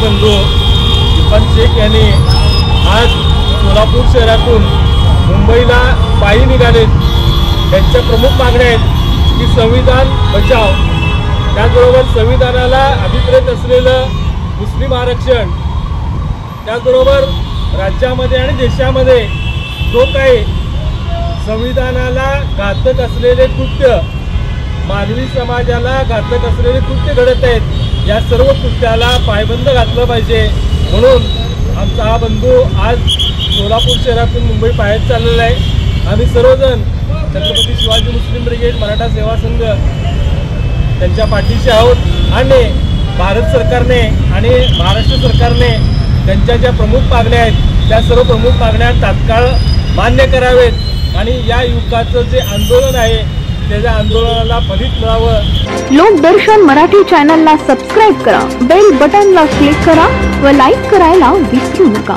बंधू इरफान शेख यांनी आज सोलापूर शहरातून मुंबईला पायी निघालेत। त्यांच्या प्रमुख मागण्या आहेत की संविधान बचाव, त्याचबरोबर संविधानाला अभिप्रेत असलेलं मुस्लिम आरक्षण, त्याचबरोबर राज्यामध्ये आणि देशामध्ये जो काही संविधानाला घातक असलेले कृत्य, मानवी समाजाला घातक असलेले कृत्य घडत आहेत, या सर्व कृत्याला पायबंद घातलं पाहिजे। म्हणून आमचा हा बंधू आज सोलापूर शहरातून मुंबई बाहेर चाललेला आहे। आम्ही सर्वजण छत्रपती शिवाजी मुस्लिम ब्रिगेड मराठा सेवा संघ त्यांच्या पाठीशी आहोत आणि भारत सरकारने आणि महाराष्ट्र सरकारने त्यांच्या ज्या प्रमुख मागण्या आहेत त्या सर्व प्रमुख मागण्या तात्काळ मान्य करावेत आणि या युवकाचं जे आंदोलन आहे त्याच्या आंदोलनाला फलित मिळावं। लोकदर्शन मराठी चॅनलला सबस्क्राइब करा, बेल बटनला क्लिक करा व लाईक करायला विसरू नका।